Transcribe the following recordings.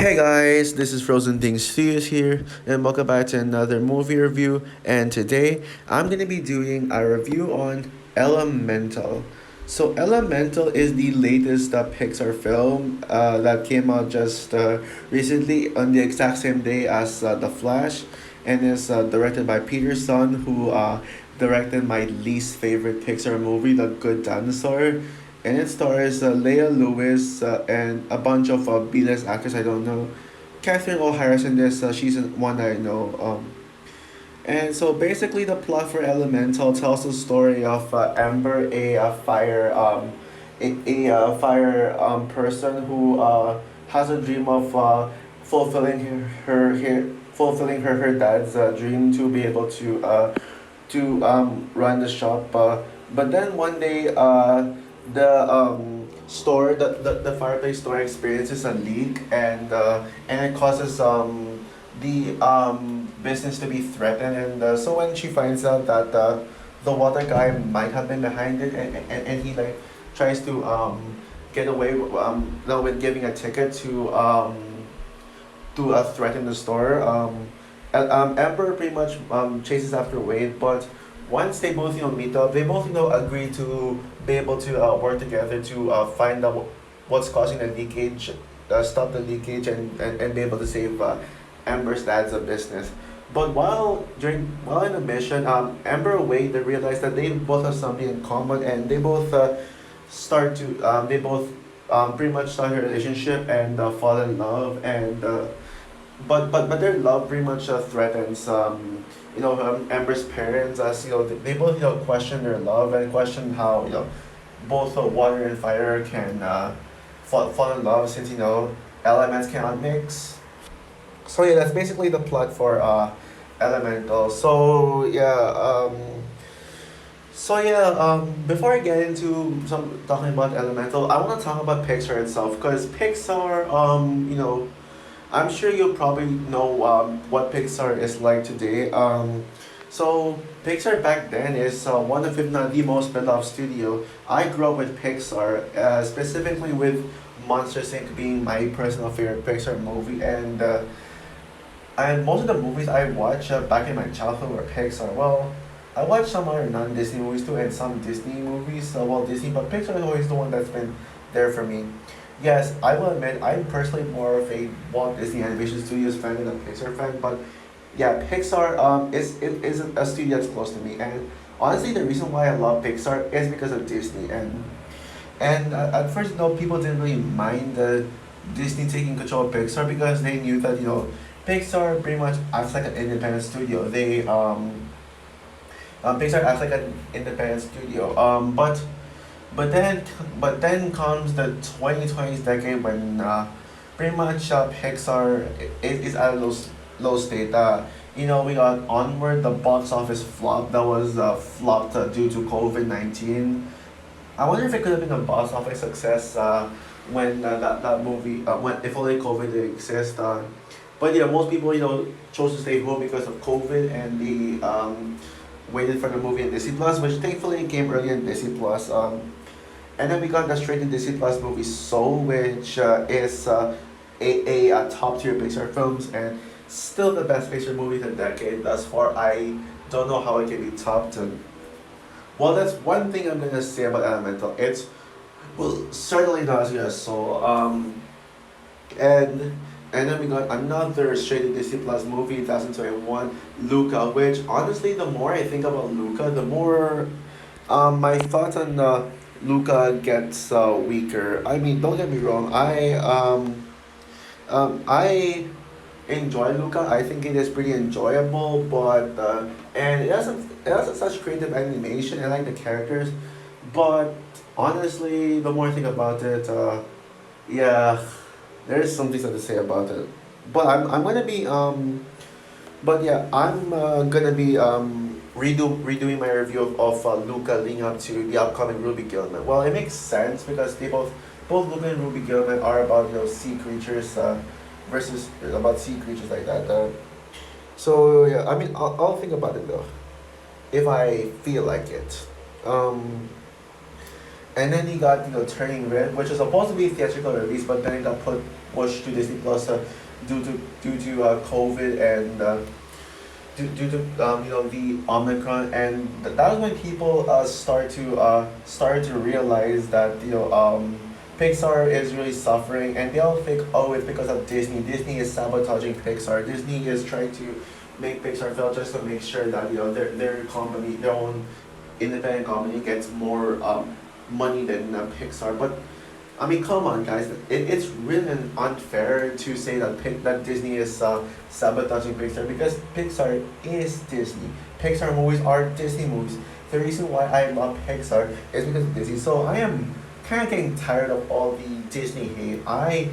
Hey guys, this is Frozen Things Studios here, and welcome back to another movie review. And today I'm gonna be doing a review on Elemental. So Elemental is the latest Pixar film that came out just recently on the exact same day as The Flash, and is directed by Peter Sun, who directed my least favorite Pixar movie, The Good Dinosaur, and it stars Leia Lewis and a bunch of B-list actors I don't know. Catherine O'Hara's in this. She's one that I know. And so basically, the plot for Elemental tells the story of Amber, a fire fire person who has a dream of fulfilling fulfilling her dad's dream to be able to run the shop. But then one day, the fireplace store experiences a leak, and it causes the business to be threatened. And so when she finds out that the water guy might have been behind it, and he like tries to get away with giving a ticket to threaten the store. Emperor pretty much chases after Wade, but once they both meet up, they both agree to be able to work together to find out what's causing the leakage, stop the leakage, and be able to save Amber's dad's business. But while in the mission, Amber and Wade they realize that they both have something in common, and they both pretty much start a relationship and fall in love. And but their love pretty much threatens Amber's parents, as they both question their love and question how both water and fire can fall in love, since elements cannot mix. So yeah, that's basically the plot for Elemental. Before I get into some talking about Elemental, I want to talk about Pixar itself, because Pixar, I'm sure you probably know what Pixar is like today. So Pixar back then is one of, if not the most beloved studio. I grew up with Pixar, specifically with Monsters Inc. being my personal favorite Pixar movie, and most of the movies I watched back in my childhood were Pixar. Well, I watched some other non-Disney movies too, and some Disney movies, well, Disney, but Pixar is always the one that's been there for me. Yes, I will admit I'm personally more of a Walt Disney Animation Studios fan than a Pixar fan, but yeah, Pixar is a studio that's close to me, and honestly, the reason why I love Pixar is because of Disney. And at first, people didn't really mind Disney taking control of Pixar, because they knew that Pixar pretty much acts like an independent studio. Pixar acts like an independent studio. But then but then comes the 2020s decade, when pretty much Pixar is at a low state. We got Onward, the box office flop that was flopped due to COVID-19. I wonder if it could have been a box office success when that movie when if only COVID didn't exist. But yeah, most people chose to stay home because of COVID, and they waited for the movie in Disney Plus, which thankfully came early in Disney Plus. And then we got the straight to Disney Plus movie Soul, which is a top tier Pixar films, and still the best Pixar movie of the decade thus far. I don't know how it can be topped. And well, that's one thing I'm gonna say about Elemental. It's well certainly not as good as Soul. And and then we got another straight to Disney Plus movie, 2021, Luca. Which honestly, the more I think about Luca, the more my thoughts on Luca gets weaker. I mean, don't get me wrong. I enjoy Luca. I think it is pretty enjoyable, but and it has such creative animation. I like the characters, but honestly, the more I think about it, yeah, there's some things to say about it. But I'm gonna be but yeah, I'm gonna be redoing my review of Luca leading up to the upcoming Ruby Gilman. Well, it makes sense, because they both Luca and Ruby Gilman are about sea creatures versus about sea creatures like that. So yeah, I mean, I'll think about it though, if I feel like it. Um, And then he got Turning Red, which was supposed to be a theatrical release, but then it got pushed to Disney Plus due to COVID and due to the Omicron, and that was when people start to realize that Pixar is really suffering, and they all think, oh, it's because of Disney. Disney is sabotaging Pixar. Disney is trying to make Pixar fail just to make sure that their company, their own independent company, gets more money than Pixar. But I mean, come on, guys. It's really unfair to say that Disney is sabotaging Pixar, because Pixar is Disney. Pixar movies are Disney movies. The reason why I love Pixar is because of Disney. So I am kind of getting tired of all the Disney hate. I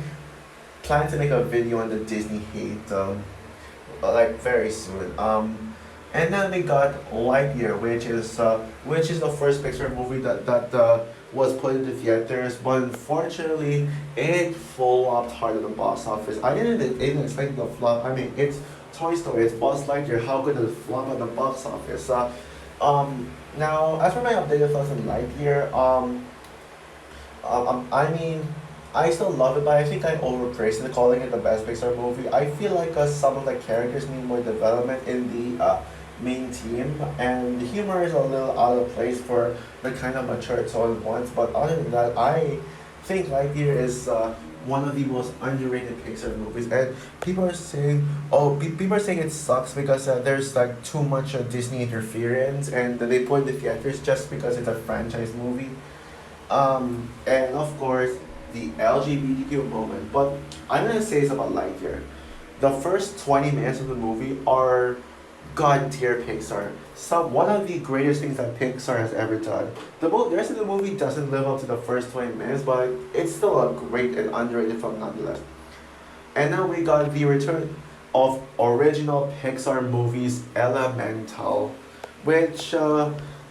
plan to make a video on the Disney hate, like very soon. And then we got Lightyear, which is the first Pixar movie that was put into theaters, but unfortunately it flopped hard at the box office. I didn't expect the flop. I mean, it's Toy Story, it's Buzz Lightyear. How could it flop at the box office? Now, as for my updated thoughts on Lightyear, I mean, I still love it, but I think I overpraised it, calling it the best Pixar movie. I feel like some of the characters need more development in the main team, and the humor is a little out of place for the kind of mature tone it wants. But other than that, I think Lightyear is one of the most underrated Pixar movies, and people are saying it sucks because there's like too much Disney interference, and they put it in the theaters just because it's a franchise movie. And of course, the LGBTQ moment. But I'm gonna say it's about Lightyear. The first 20 minutes of the movie are god tier Pixar. One of the greatest things that Pixar has ever done. The rest of the movie doesn't live up to the first 20 minutes, but it's still a great and underrated film nonetheless. And now we got the return of original Pixar movies Elemental, which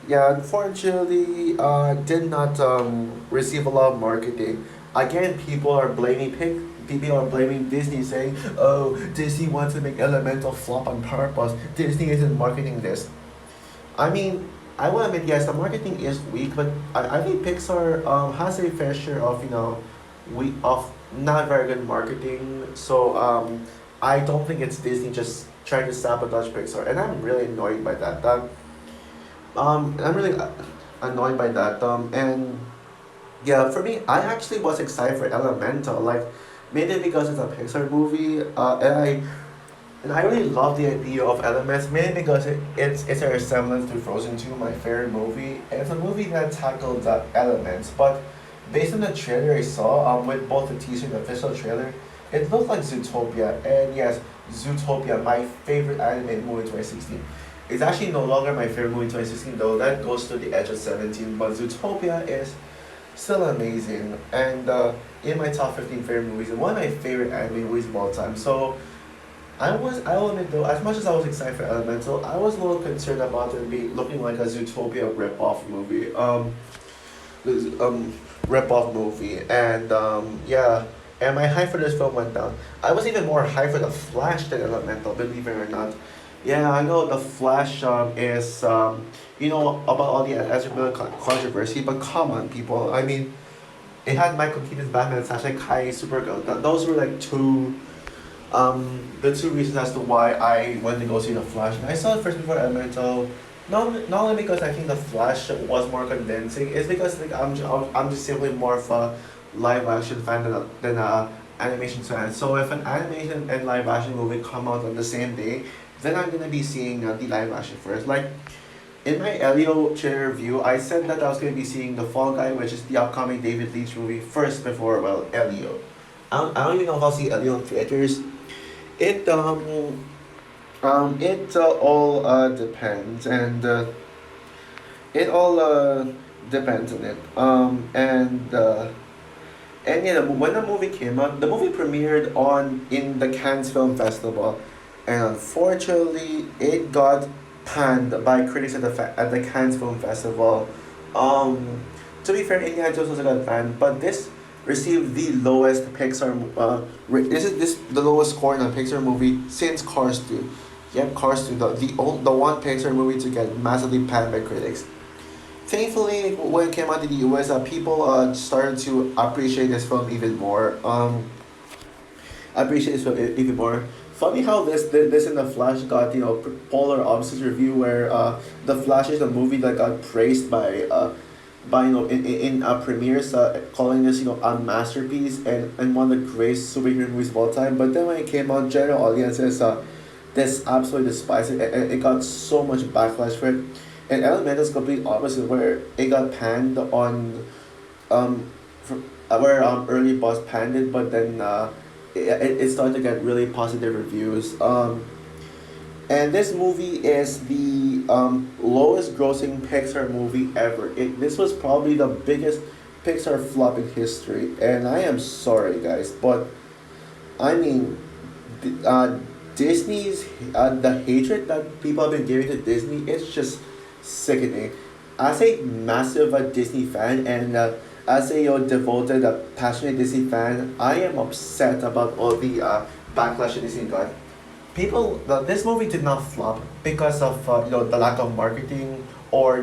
yeah, unfortunately did not receive a lot of marketing. Again, people are blaming Disney, saying, "Oh, Disney wants to make Elemental flop on purpose. Disney isn't marketing this." I mean, I will admit, yes, the marketing is weak, but I think Pixar has a fair share of not very good marketing. So I don't think it's Disney just trying to sabotage Pixar, and I'm really annoyed by that. I'm really annoyed by that. And yeah, for me, I actually was excited for Elemental, like mainly because it's a Pixar movie, and I really love the idea of elements, mainly because it's a resemblance to Frozen 2, my favorite movie. And it's a movie that tackled the elements, but based on the trailer I saw, with both the teaser and the official trailer, it looked like Zootopia. And yes, Zootopia, my favorite animated movie in 2016. It's actually no longer my favorite movie in 2016, though. That goes to the edge of 17, but Zootopia is still amazing, and in my top 15 favorite movies, and one of my favorite anime movies of all time. So I will admit though, as much as I was excited for Elemental, I was a little concerned about it be looking like a Zootopia rip-off movie. Rip-off movie, and yeah, and my hype for this film went down. I was even more hyped for The Flash than Elemental, believe it or not. Yeah, I know The Flash is about all the Ezra Miller controversy, but come on, people. I mean, it had Michael Keaton's Batman and Sasha Kai Supergirl. Those were like the two reasons as to why I went to go see The Flash. And I saw it first before Elemental. Not only because I think The Flash was more convincing, it's because like I'm just simply more of a live action fan than a animation fan. So if an animation and live action movie come out on the same day, then I'm gonna be seeing the live action first. Like in my Elio trailer review, I said that I was gonna be seeing The Fall Guy, which is the upcoming David Leitch movie, first before Elio. I don't even know if I'll see Elio in theaters. It all depends, and it all depends on it. And yeah, when the movie came out, the movie premiered on in the Cannes Film Festival, and unfortunately, it got panned by critics at the Cannes Film Festival. To be fair, Indiana Jones also got banned, but this received the lowest Pixar. This the lowest score in a Pixar movie since Cars 2. Yep, Cars 2, the one Pixar movie to get massively panned by critics. thankfully, when it came out to the US, people started to appreciate this film even more. Appreciate this film even more. Funny how this and the Flash got polar opposite review where the Flash is a movie that got praised by in premieres calling this a masterpiece and one of the greatest superhero movies of all time. But then when it came out, general audiences this absolutely despised it. It got so much backlash for it. And Elemental is complete opposite where it got panned on from, where early boss panned it, but then it started to get really positive reviews. And this movie is the lowest grossing Pixar movie ever. This was probably the biggest Pixar flop in history. And I am sorry, guys, but I mean, uh, Disney's the hatred that people have been giving to Disney is just sickening. As a massive Disney fan and as a devoted, passionate Disney fan, I am upset about all the backlash that Disney got. This movie did not flop because of the lack of marketing or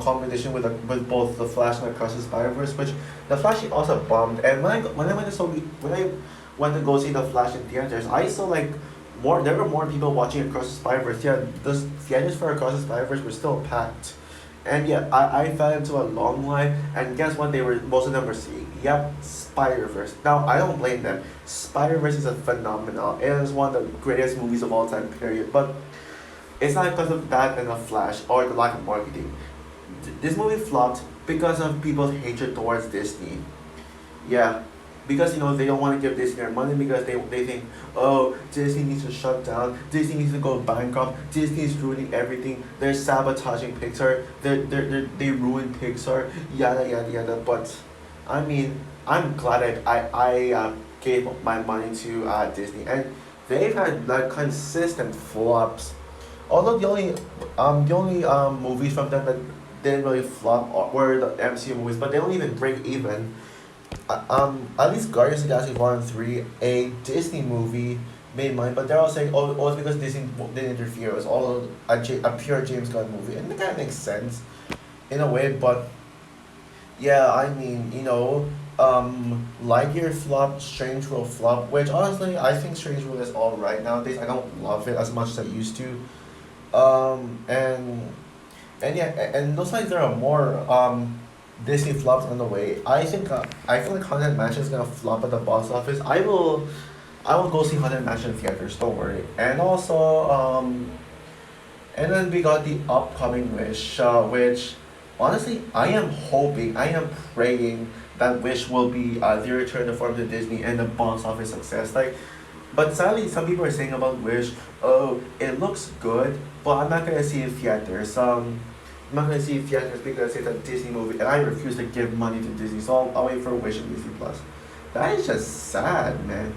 competition with both the Flash and Across the Spider Verse, which the Flash also bombed. And when I went to when I went to go see the Flash in theaters, I saw like more there were more people watching Across the Spider Verse. Yeah, the theaters for Across the Spider Verse were still packed. And yeah, I fell into a long line, and guess what? Most of them were seeing. Yep, Spider Verse. Now I don't blame them. Spider Verse is a phenomenal. It is one of the greatest movies of all time. Period. But it's not because of that and the Flash or the lack of marketing. This movie flopped because of people's hatred towards Disney. Yeah, because they don't want to give Disney their money because they think, oh, Disney needs to shut down, Disney needs to go bankrupt, Disney's ruining everything, they're sabotaging Pixar, they ruined Pixar, yada yada yada. But I mean, I'm glad I gave my money to Disney, and they've had like consistent flops. Although the only movies from them that didn't really flop were the MCU movies, but they don't even break even. At least Guardians of the Galaxy 1 and 3, a Disney movie, made money, but they're all saying, oh, it's because Disney didn't interfere. It was all a pure James Gunn movie. And it kind of makes sense in a way, but yeah, I mean, Lightyear flopped, Strange World flopped, which honestly, I think Strange World is alright nowadays. I don't love it as much as I used to. Um, and, and yeah, and looks like there are more Disney flops on the way. I feel like Haunted Mansion is gonna flop at the box office. I will go see Haunted Mansion in theaters. Don't worry. And also and then we got the upcoming Wish, which honestly I am praying that Wish will be the return to form to Disney and the box office success. But sadly, some people are saying about Wish, oh, it looks good, but I'm not gonna see it in theaters. I'm not gonna see it in theaters because it's a Disney movie, and I refuse to give money to Disney, so I'll wait for Wish and Disney Plus. That is just sad, man.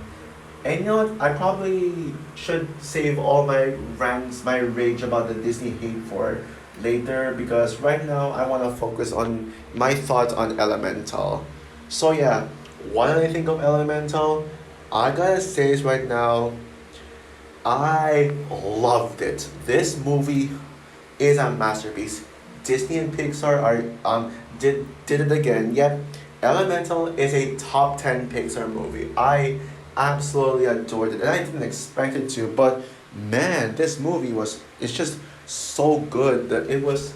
And you know what? I probably should save all my rants, my rage about the Disney hate for later because right now I want to focus on my thoughts on Elemental. So yeah, what did I think of Elemental? I gotta say this right now, I loved it. This movie is a masterpiece. Disney and Pixar are did it again. Yep, Elemental is a top 10 Pixar movie. I absolutely adored it, and I didn't expect it to. But man, this movie was it's just so good that it was.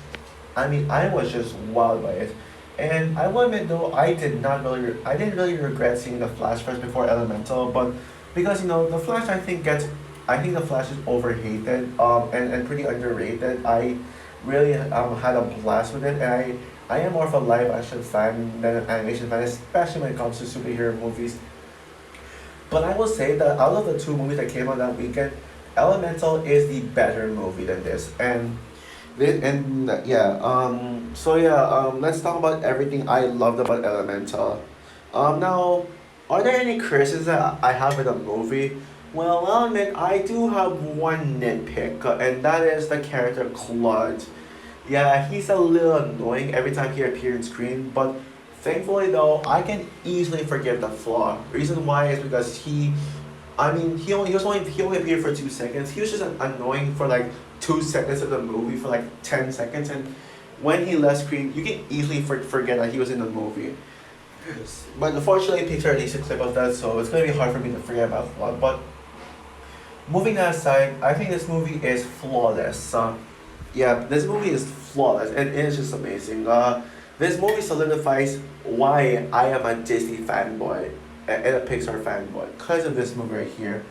I mean, I was just wowed by it. And I will admit though, I didn't really regret seeing the Flash first before Elemental, but because the Flash I think the Flash is overhated and pretty underrated. I really had a blast with it, and I am more of a live action fan than an animation fan, especially when it comes to superhero movies. But I will say that out of the two movies that came out that weekend, Elemental is the better movie than this. Let's talk about everything I loved about Elemental. Now, are there any criticisms that I have with the movie? Well, I'll admit I do have one nitpick, and that is the character Claude. Yeah, he's a little annoying every time he appears on screen, but thankfully though, I can easily forgive the flaw. Reason why is because he only appeared for 2 seconds. He was just annoying for like 2 seconds of the movie for like 10 seconds, and when he left screen, you can easily forget that he was in the movie. But unfortunately, Pixar released a clip of that, so it's gonna be hard for me to forget about the plot. But moving that aside, I think this movie is flawless. Yeah, this movie is flawless and it is just amazing. This movie solidifies why I am a Disney fanboy and a Pixar fanboy because of this movie right here.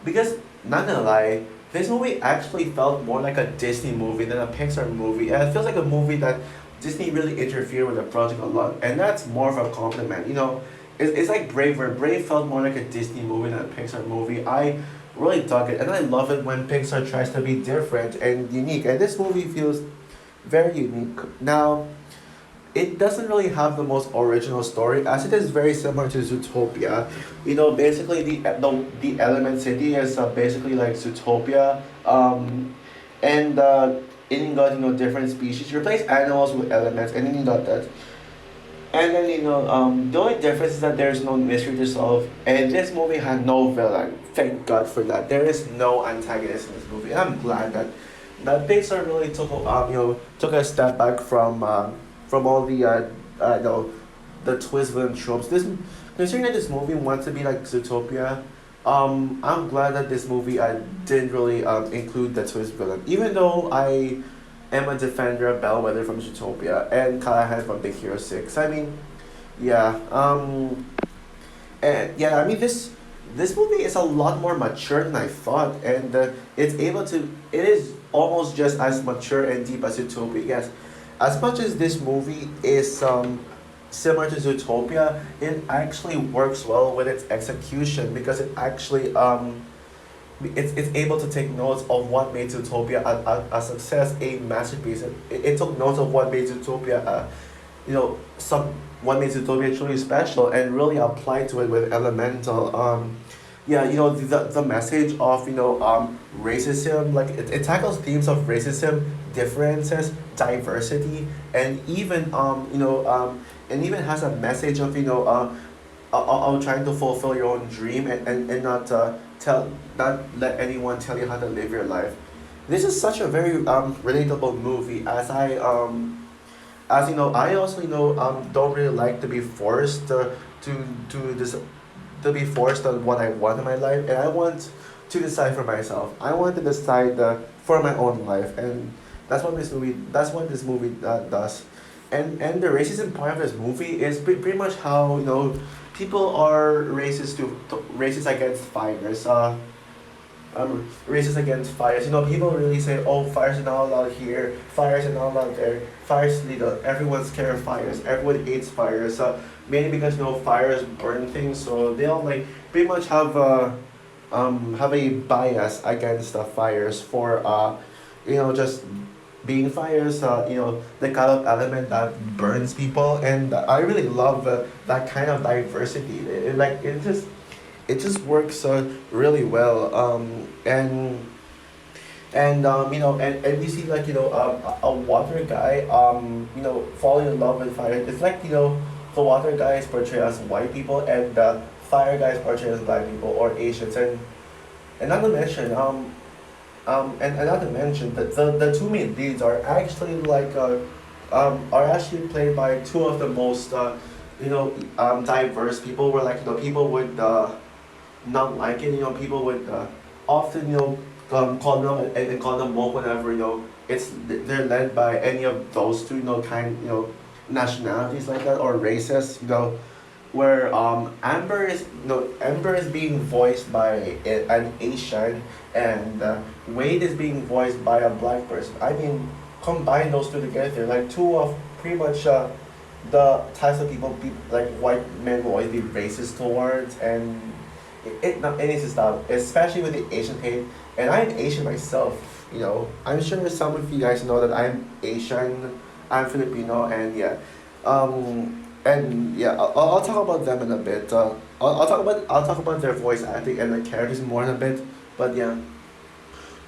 Because not gonna lie, this movie actually felt more like a Disney movie than a Pixar movie, and it feels like a movie that Disney really interfered with the project a lot, and that's more of a compliment. It's like Brave, where Brave felt more like a Disney movie than a Pixar movie. I really dug it, and I love it when Pixar tries to be different and unique, and this movie feels very unique. Now, it doesn't really have the most original story, as it is very similar to Zootopia. Basically the Element City is basically like Zootopia, and and you got different species. You replace animals with elements, and then you got that. And then the only difference is that there's no mystery to solve, and this movie had no villain. Thank God for that. There is no antagonist in this movie. I'm glad that Pixar really took a step back from all the the twist villain tropes. This Considering that this movie wants to be like Zootopia, I'm glad that this movie didn't really include the twist villain, even though I am a defender of Bellwether from Zootopia and Callahan from Big Hero 6. I mean, yeah, and yeah, I mean this movie is a lot more mature than I thought, and it is almost just as mature and deep as Zootopia. Yes, as much as this movie is similar to Zootopia, it actually works well with its execution because it's able to take notes of what made Zootopia a success, a masterpiece. It took notes of what made Zootopia, some what made Zootopia truly special, and really applied to it with Elemental. Yeah, the message of racism, like it tackles themes of racism, differences, diversity, and even and even has a message of trying to fulfill your own dream, and not let anyone tell you how to live your life. This is such a very relatable movie, as I also don't really like to be forced to this to be forced on what I want in my life, and I want to decide for myself. I want to decide for my own life, and that's what this movie does. And the racism part of this movie is pretty much how people are racist against fires. Racist against fires. People really say, "Oh, fires are not allowed here. Fires are not allowed there. Fires is legal. Everyone's scared of fires. Everyone hates fires." Mainly because fires burn things, so they'll like pretty much have a bias against the fires for just being fires. The kind of element that burns people, and I really love that kind of diversity. It just works really well. And you see like a water guy falling in love with fire. It's like the water guy is portrayed as white people, and the fire guy is portrayed as black people or Asians, and not to mention and not to mention that the two main leads are actually are actually played by two of the most diverse people, where people would not like it. People would often call them and call them woke whenever they're led by any of those two nationalities like that, or races. Where Amber is being voiced by an Asian, and Wade is being voiced by a black person. I mean, combine those two together, like two of pretty much the types of people like white men will always be racist towards, and it needs to stop, especially with the Asian hate. And I'm Asian myself. I'm sure some of you guys know that I'm Asian. I'm Filipino, and yeah. And yeah, I'll talk about them in a bit. I'll talk about their voice acting and the characters more in a bit. But yeah,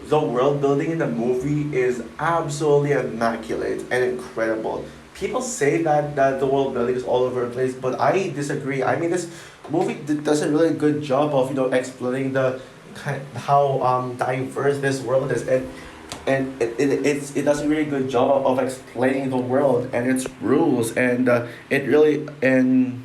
the world building in the movie is absolutely immaculate and incredible. People say that the world building is all over the place, but I disagree. I mean, this movie does a really good job of explaining how diverse this world is, and it does a really good job of explaining the world and its rules, and it really and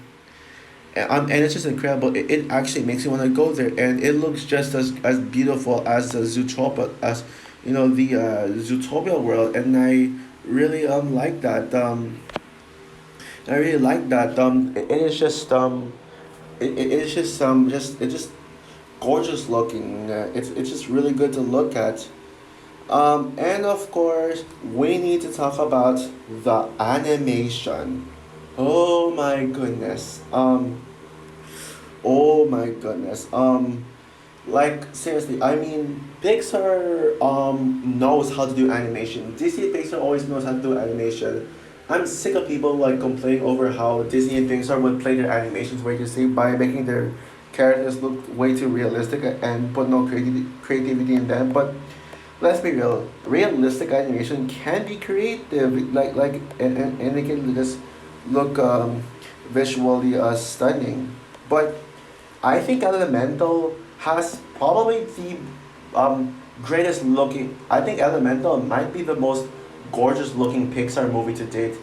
it's just incredible. It actually makes you want to go there, and it looks just as beautiful as the Zootopia, as the Zootopia world, and I really like that. I really like that. It is it's just gorgeous looking. It's just really good to look at. And of course, we need to talk about the animation. Oh my goodness. Oh my goodness. Like seriously, I mean, Pixar knows how to do animation. Disney and Pixar always knows how to do animation. I'm sick of people like complaining over how Disney and Pixar would play their animations where you see by making their characters look way too realistic and put no creativity in them. But let's be real, realistic animation can be creative, and it can just look visually stunning. But I think Elemental has probably the greatest looking. I think Elemental might be the most gorgeous looking Pixar movie to date.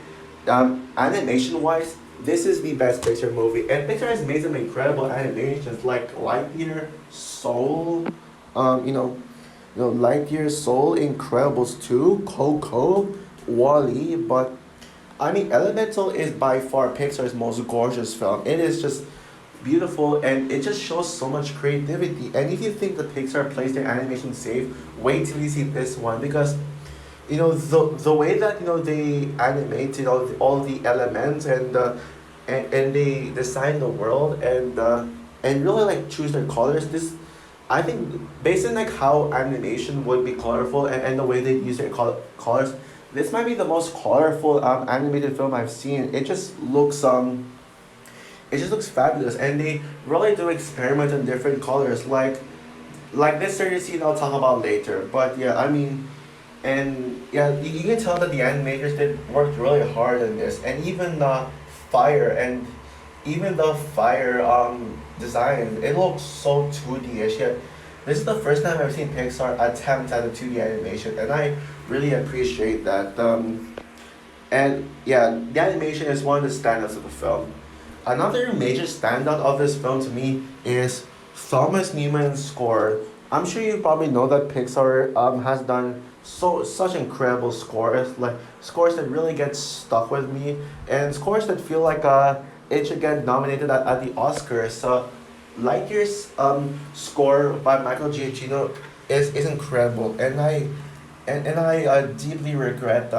Animation wise, this is the best Pixar movie, and Pixar has made some incredible animations like Lightyear, Soul, um, you know, Lightyear, Soul, Incredibles 2, Coco, Wally, but I mean, Elemental is by far Pixar's most gorgeous film. It is just beautiful and it just shows so much creativity. And if you think that Pixar plays their animation safe, wait till you see this one because the way that they animated all the elements and they design the world and really like choose their colors. This I think based on like how animation would be colorful and the way they use their colors, this might be the most colorful animated film I've seen. It just looks fabulous, and they really do experiment in different colors. Like this certain scene I'll talk about later. But yeah, I mean, and yeah, you can tell that the animators did worked really hard on this, and fire and even the fire design, it looks so 2D-ish. Yet this is the first time I've seen Pixar attempt at a 2D animation, and I really appreciate that. And yeah, the animation is one of the standouts of the film. Another major standout of this film to me is Thomas Newman's score. I'm sure you probably know that Pixar has done such incredible scores, like scores that really get stuck with me, and scores that feel like it should get nominated at the Oscars. So Lightyear's score by Michael Giacchino is incredible, and I deeply regret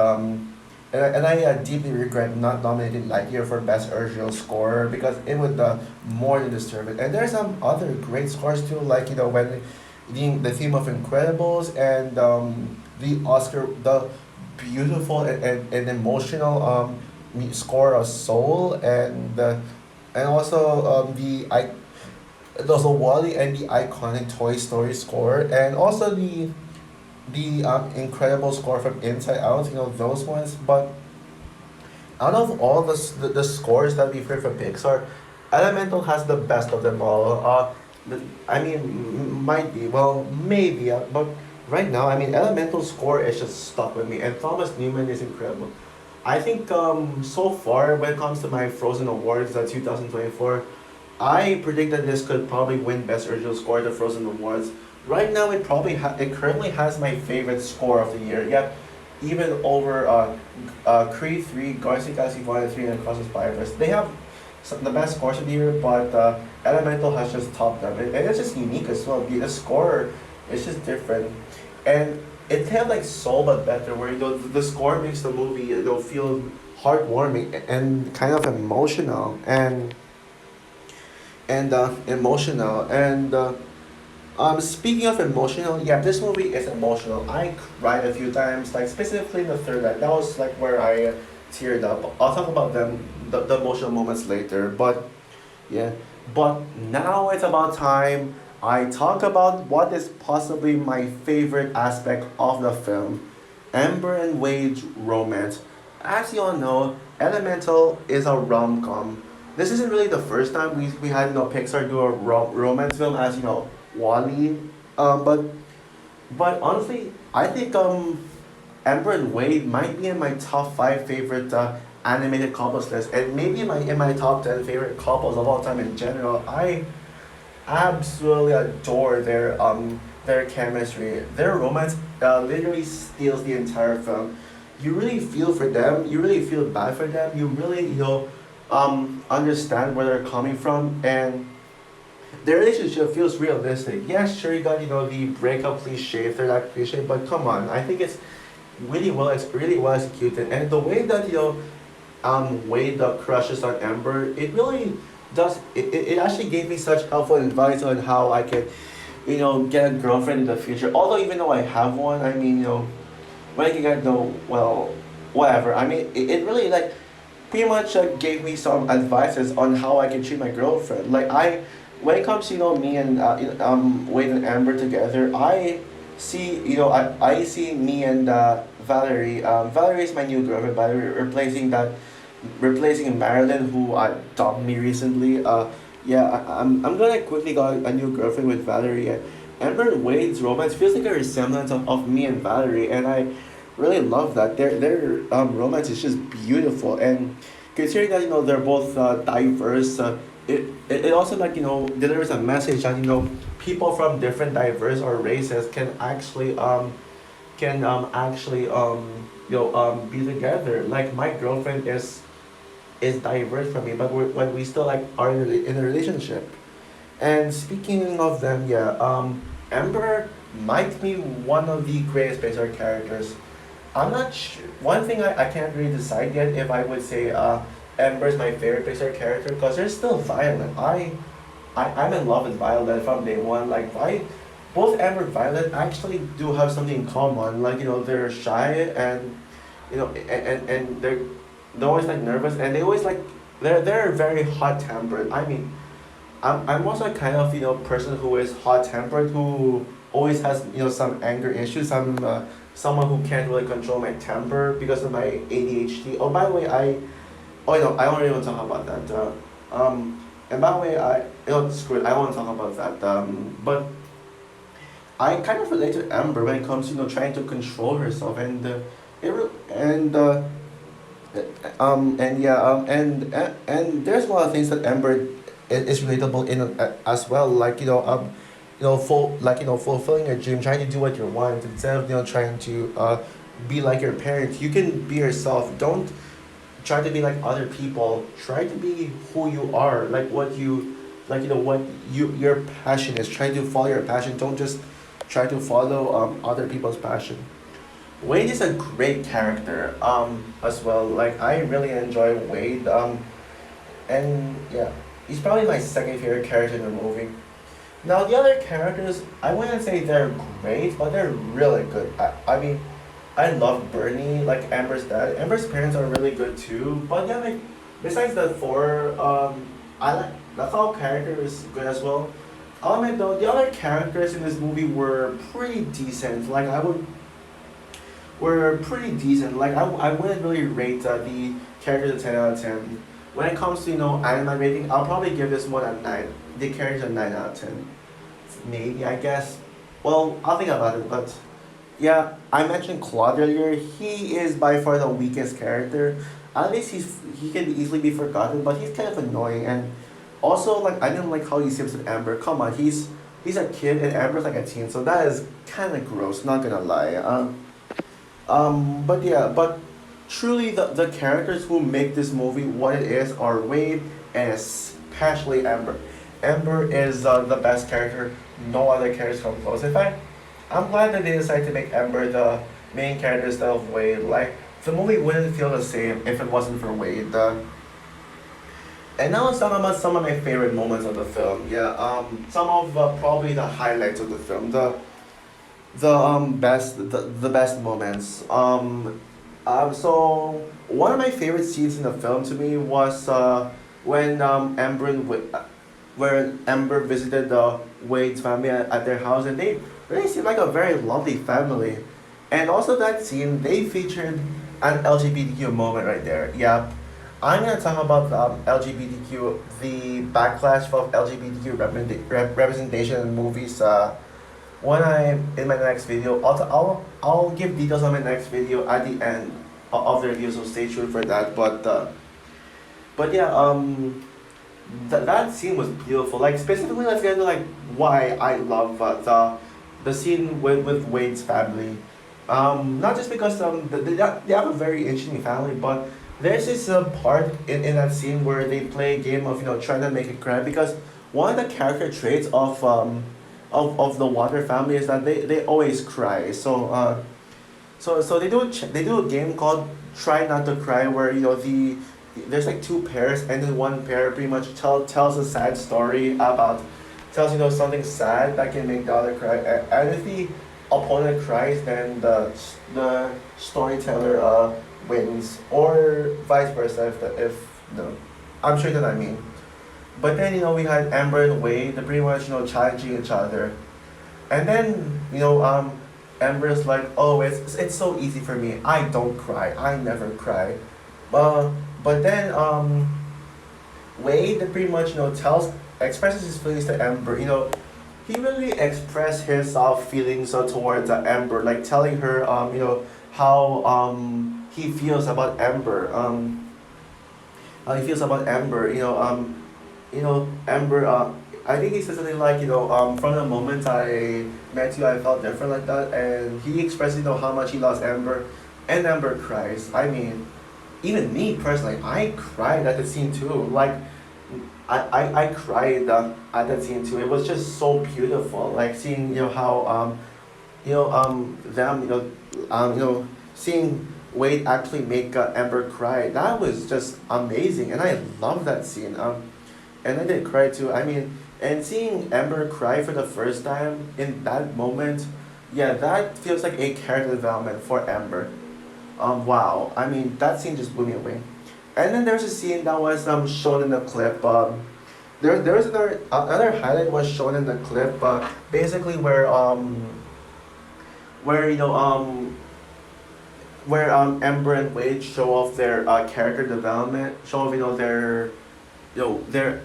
deeply regret not nominating Lightyear for Best Original Score because it would more than deserve it. And there's some other great scores too, like when the theme of Incredibles and the beautiful and emotional score of Soul and also also Wally and the iconic Toy Story score and also the incredible score from Inside Out, those ones. But out of all the scores that we've heard from Pixar, Elemental has the best of them all. I mean, might be, well, maybe, but right now, I mean, Elemental score is just stuck with me, and Thomas Newman is incredible. I think so far, when it comes to my Frozen Awards 2024, I predict that this could probably win Best Original Score at the Frozen Awards. Right now, it currently has my favorite score of the year. Yeah, even over Creed 3, Guardians of the Galaxy Volume 3, and Across the Spider-Verse. They have the best scores of the year, but Elemental has just topped them. And it's just unique as well. The score is just different. And it had like soul but better, where the score makes the movie feel heartwarming and kind of emotional and emotional and speaking of emotional, yeah, this movie is emotional. I cried a few times, like specifically in the third act. That was like where I teared up. I'll talk about the emotional moments later. But yeah, but now it's about time I talk about what is possibly my favorite aspect of the film, Amber and Wade's romance. As you all know, Elemental is a rom-com. This isn't really the first time we had Pixar do a romance film as Wally, but honestly, I think Amber and Wade might be in my top five favorite animated couples list, and maybe in my top 10 favorite couples of all time in general. I absolutely adore their chemistry. Their romance literally steals the entire film. You really feel for them. You really feel bad for them. You really understand where they're coming from, and their relationship feels realistic. Yeah, sure, you got the breakup cliche, third act cliche, but come on, I think it's really well executed, and the way that Wade crushes on Ember, it really does. It actually gave me such helpful advice on how I can, get a girlfriend in the future. Although even though I have one, I mean, when I can get no, well, whatever. I mean, it really like pretty much gave me some advices on how I can treat my girlfriend. Like when it comes to me and Wade and Amber together, I see I see me and Valerie. Valerie is my new girlfriend, by the way, replacing Marilyn, who dumped me recently. Yeah, I'm gonna quickly got a new girlfriend with Valerie. And Amber and Wade's romance feels like a resemblance of me and Valerie, and I really love that. Their romance is just beautiful, and considering that they're both diverse, it also like delivers a message that people from different diverse or races can actually be together. Like my girlfriend is diverse from me, but when we still like are in a relationship. And speaking of them, yeah, Ember might be one of the greatest Pixar characters. I'm not sure. One thing I can't really decide yet if I would say Ember's my favorite Pixar character because they're still Violet. I'm in love with Violet from day one. Like both Amber and Violet actually do have something in common. Like they're shy and and they're always like nervous and they always like they're very hot tempered. I mean, I'm also kind of person who is hot tempered who always has some anger issues. I'm someone who can't really control my temper because of my ADHD. Oh, by the way, I don't really want to talk about that. And by the way, screw it. I don't want to talk about that. But I kind of relate to Amber when it comes to trying to control herself it re- and yeah and there's a lot of things that Amber is relatable in as well, like fulfilling your dream, trying to do what you want instead of trying to be like your parents. You can be yourself. Don't try to be like other people. Try to be who you are, like what you like what your passion is. Try to follow your passion. Don't just try to follow other people's passion. Wade is a great character as well. Like I really enjoy Wade and yeah, he's probably my second favorite character in the movie. Now the other characters, I wouldn't say they're great, but they're really good. I mean, I love Bernie, like Amber's dad. Amber's parents are really good too. But yeah, like besides the four, I like the whole character is good as well. I'll admit though, the other characters in this movie were pretty decent. Like I would were pretty decent. Like I wouldn't really rate the characters a 10 out of 10. When it comes to anime rating, I'll probably give this one a 9. The characters a 9 out of 10. Maybe I guess. Well, I'll think about it. But yeah, I mentioned Claude earlier. He is by far the weakest character. At least he can easily be forgotten, but he's kind of annoying. And also, like I didn't like how he sips with Amber. Come on, he's a kid and Amber's like a teen, so that is kind of gross. Not gonna lie. But yeah, but truly the characters who make this movie what it is are Wade and especially Amber. Amber is the best character. No other characters come close. In fact, I'm glad that they decided to make Amber the main character instead of Wade. Like the movie wouldn't feel the same if it wasn't for Wade. And now let's talk about some of my favorite moments of the film. Yeah, some of probably the highlights of the film. The best moments. So one of my favorite scenes in the film to me was when where Amber visited Wade's family at their house, and they really seemed like a very lovely family. And also that scene, they featured an LGBTQ moment right there. Yeah, I'm gonna talk about the backlash of LGBTQ representation in movies. when I'm in my next video, I'll give details on my next video at the end of the review, so stay tuned for that. But yeah, that scene was beautiful. Like specifically, let's get into like why I love the scene with Wade's family. Not just because they have a very interesting family, but there's this part in that scene where they play a game of trying to make it cry because one of the character traits of the Water family is that they always cry. So they do a game called Try Not to Cry where there's like two pairs and then one pair pretty much tells a sad story about tells something sad that can make the other cry and if the opponent cries then the storyteller wins or vice versa if no I'm sure that I mean but then we had Amber and Wade they pretty much challenging each other and then Amber's like, oh, it's so easy for me. I don't cry. I never cry. Uh, but then Wade pretty much tells expresses his feelings to Amber. He really expressed his feelings towards Amber, like telling her how he feels about Amber. How he feels about Amber. Amber. I think he said something like, from the moment I met you, I felt different like that, and he expressed, how much he loves Amber, and Amber cries. I mean, even me personally, I cried at the scene too. Like, I cried at that scene too. It was just so beautiful, like seeing, how them, seeing Wade actually make Amber cry. That was just amazing, and I love that scene. And I did cry too. I mean, and seeing Amber cry for the first time in that moment, yeah, that feels like a character development for Amber. Wow. I mean, that scene just blew me away. And then there's a scene that was shown in the clip. There's another highlight was shown in the clip. Basically where Amber and Wade show off their character development, show off their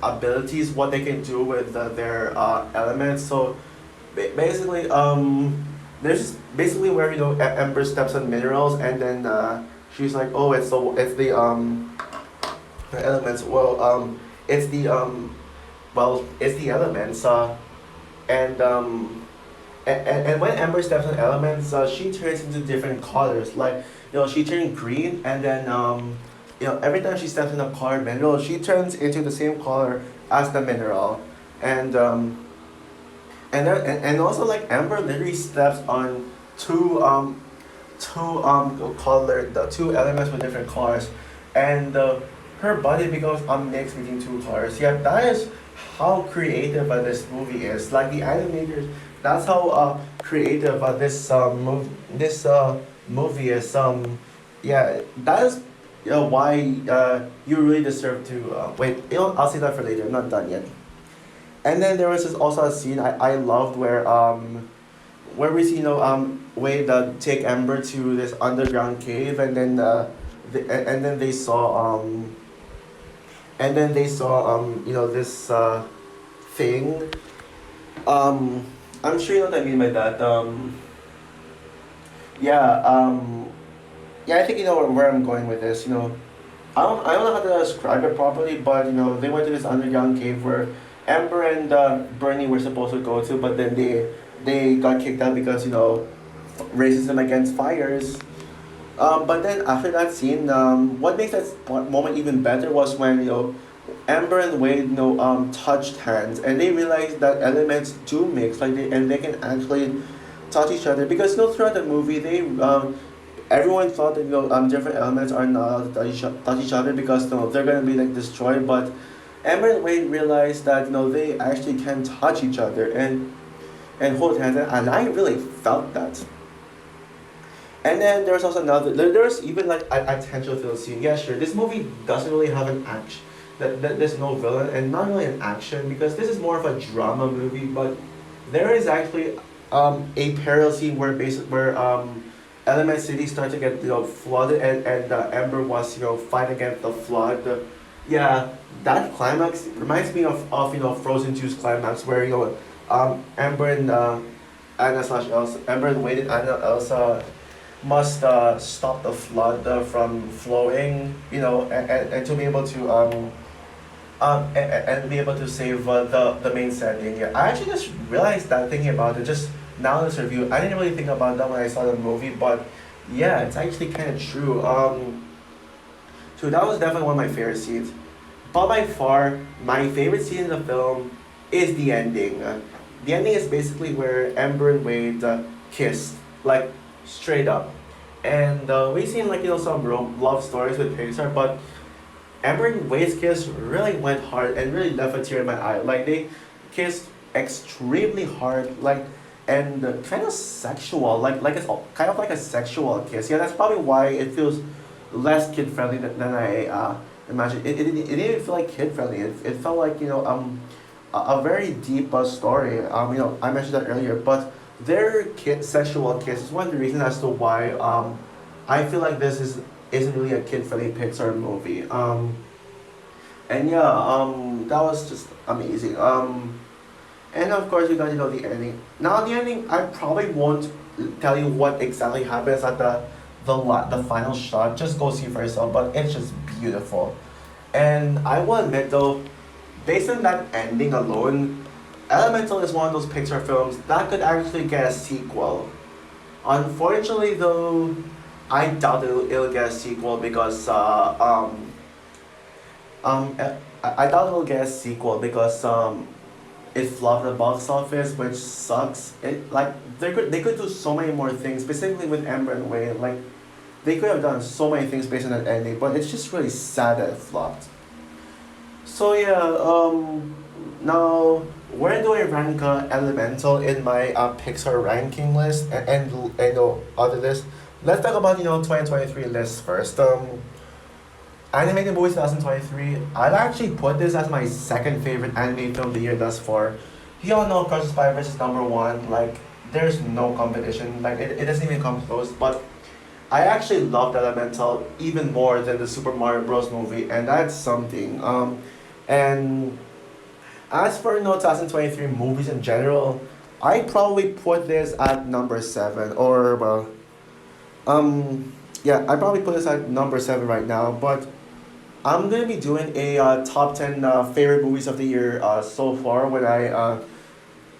abilities, what they can do with their elements. So basically, there's basically where Ember steps on minerals, and then she's like, oh, the elements. It's the it's the elements. And and when Ember steps on elements, she turns into different colors. Like she turned green, and then every time she steps in a colored mineral, she turns into the same color as the mineral, and and also like Amber literally steps on the two elements with different colors, and her body becomes a mix between two colors. Yeah, that is how creative this movie is. Like the animators, that's how creative this movie is. Yeah, that is why you really deserve to wait. I'll say that for later. I'm not done yet. And then there was also a scene I loved where we see Wade take Amber to this underground cave and then and then they saw this thing. I'm sure you know what I mean by that. Yeah. Yeah, I think you know where I'm going with this. I don't know how to describe it properly, but they went to this underground cave where Amber and Bernie were supposed to go to, but then they got kicked out because racism against fires. But then after that scene, what makes that moment even better was when Amber and Wade touched hands and they realized that elements do mix like they can actually touch each other because throughout the movie they everyone thought that different elements are not allowed to touch each other because they're gonna be like destroyed. But Amber and Wade realized that they actually can touch each other and hold hands, and I really felt that. And then there's also there's even like a potential villain scene. Yeah, sure. This movie doesn't really have an action. There's no villain and not really an action because this is more of a drama movie. But there is actually a parallel scene where Element City started to get flooded and Amber was fighting against the flood. Yeah, that climax reminds me of Frozen 2's climax where Amber and Anna slash Elsa, Amber and Wade and Anna Elsa must stop the flood from flowing, and to be able to and be able to save the main setting. Yeah, I actually just realized that thinking about it just now in this review. I didn't really think about that when I saw the movie, but yeah, it's actually kind of true. So that was definitely one of my favorite scenes. But by far, my favorite scene in the film is the ending. The ending is basically where Amber and Wade kissed, like straight up. And we've seen like some love stories with Pixar, but Amber and Wade's kiss really went hard and really left a tear in my eye. Like they kissed extremely hard, like and kind of sexual, like it's kind of like a sexual kiss. Yeah, that's probably why it feels less kid friendly than I imagined. It didn't even feel like kid friendly. It felt like a very deep story. I mentioned that earlier, but their kid sexual kiss is one of the reasons as to why I feel like this isn't really a kid friendly Pixar movie. And yeah, that was just amazing. And of course we got the ending. Now the ending, I probably won't tell you what exactly happens at the final shot. Just go see for yourself. But it's just beautiful. And I will admit though, based on that ending alone, Elemental is one of those Pixar films that could actually get a sequel. Unfortunately though, I doubt it'll get a sequel because I doubt it'll get a sequel because it flopped at the box office, which sucks. It like they could do so many more things, specifically with Amber and Wade. Like they could have done so many things based on that ending, but it's just really sad that it flopped. So yeah, now where do I rank Elemental in my Pixar ranking list and other list? Let's talk about 2023 list first. Animated movies 2023. I'd actually put this as my second favorite animated film of the year thus far. You all know Cross the Spider-Verse is number one. Like there's no competition. Like it doesn't even come close. But I actually loved Elemental even more than the Super Mario Bros. Movie, and that's something. And as for 2023 movies in general, I probably put this at number seven or well, yeah, I probably put this at number seven right now. But I'm gonna be doing a top 10 favorite movies of the year so far when I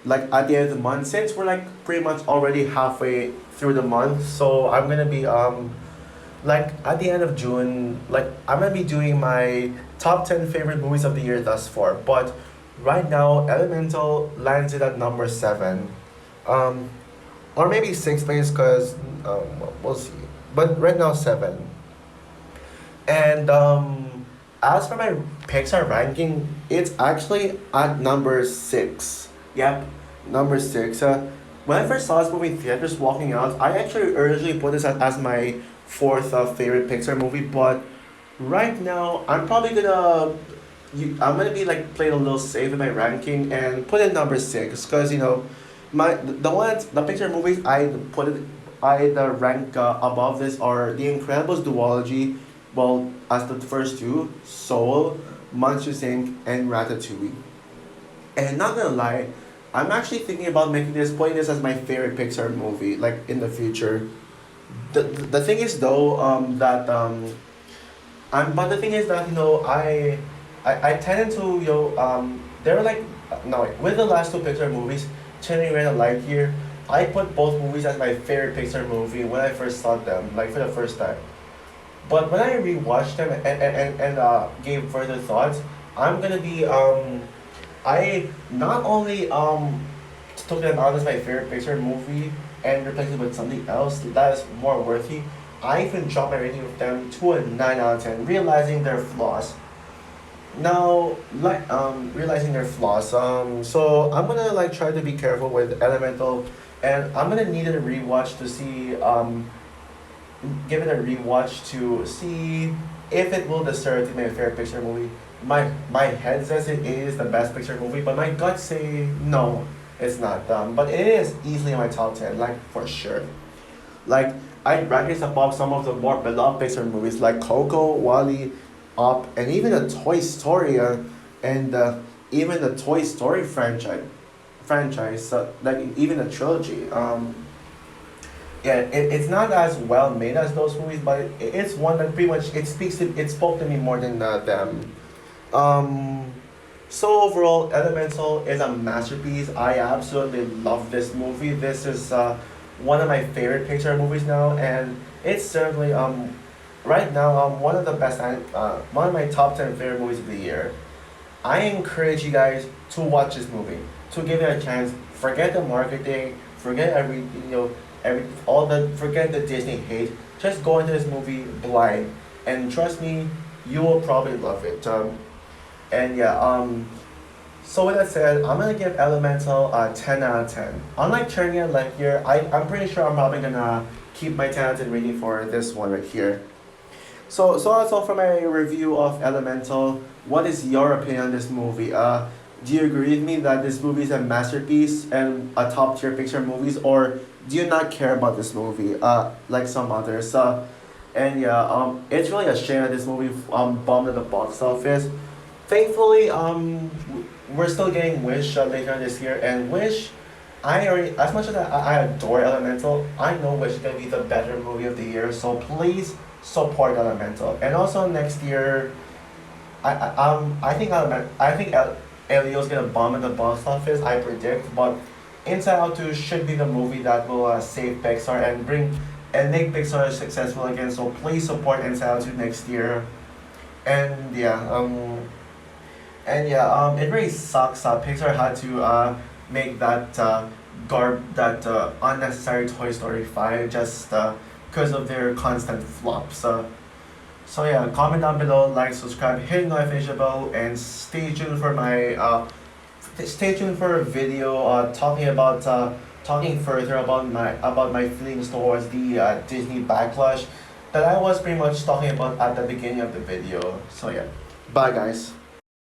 like at the end of the month since we're like pretty much already halfway through the month. So I'm gonna be like at the end of June, like I'm gonna be doing my top 10 favorite movies of the year thus far. But right now, Elemental lands it at number seven, um, or maybe sixth place because we'll see. But right now seven. And as for my Pixar ranking, it's actually at number six. Yep, number six. When I first saw this movie in theaters walking out, I actually originally put this as my fourth favorite Pixar movie, but right now I'm gonna be like playing a little safe with my ranking and put it number six because the Pixar movies I rank above this are The Incredibles duology, well as the first two, Soul, Monsters Inc. and Ratatouille. And not gonna lie, I'm actually thinking about putting this as my favorite Pixar movie, like in the future. The thing is though, but the thing is that I tended to they were like no wait, with the last two Pixar movies, Turning Red and Lightyear, I put both movies as my favorite Pixar movie when I first saw them, like for the first time. But when I rewatched them and gave further thoughts, I'm gonna be I not only took them out as my favorite Pixar movie and replaced it with something else that is more worthy. I even dropped my rating of them to a 9 out of 10, realizing their flaws. Now, realizing their flaws. So I'm gonna like try to be careful with Elemental, and I'm gonna need a rewatch to see give it a rewatch to see if it will deserve to be my favorite Pixar movie. My head says it is the best Pixar movie, but my gut say no, it's not. But it is easily in my top 10, like for sure. Like I'd rank this above some of the more beloved Pixar movies like Coco, Wally, Up, and even the Toy Story, and even the Toy Story franchise. franchise, like even a trilogy. Yeah, it's not as well made as those movies, but it's one that pretty much it spoke to me more than them. Um, so overall, Elemental is a masterpiece. I absolutely love this movie. This is one of my favorite Pixar movies now, and it's certainly right now one of the one of my top 10 favorite movies of the year. I encourage you guys to watch this movie, to give it a chance. Forget the marketing, forget forget the Disney hate. Just go into this movie blind, and trust me, you will probably love it. And yeah, so with that said, I'm gonna give Elemental a 10 out of 10. Unlike Turning and Lightyear, I'm pretty sure I'm probably gonna keep my 10 out of 10 rating for this one right here. So that's all for my review of Elemental. What is your opinion on this movie? Do you agree with me that this movie is a masterpiece and a top tier Pixar movies, or do you not care about this movie? Like some others. And yeah, it's really a shame that this movie bombed at the box office. Thankfully, we're still getting Wish later this year, and Wish, I already, as much as I adore Elemental, I know Wish is gonna be the better movie of the year. So please support Elemental, and also next year, I think Elio's gonna bomb at the box office. I predict, but Inside Out 2 should be the movie that will save Pixar and make Pixar successful again. So please support Inside Out 2 next year, and yeah, it really sucks. Pixar had to make that unnecessary Toy Story 5 just because of their constant flops. So yeah, comment down below, like, subscribe, hit the notification bell, and stay tuned for a video talking further about my feelings towards the Disney backlash that I was pretty much talking about at the beginning of the video. So yeah, bye guys.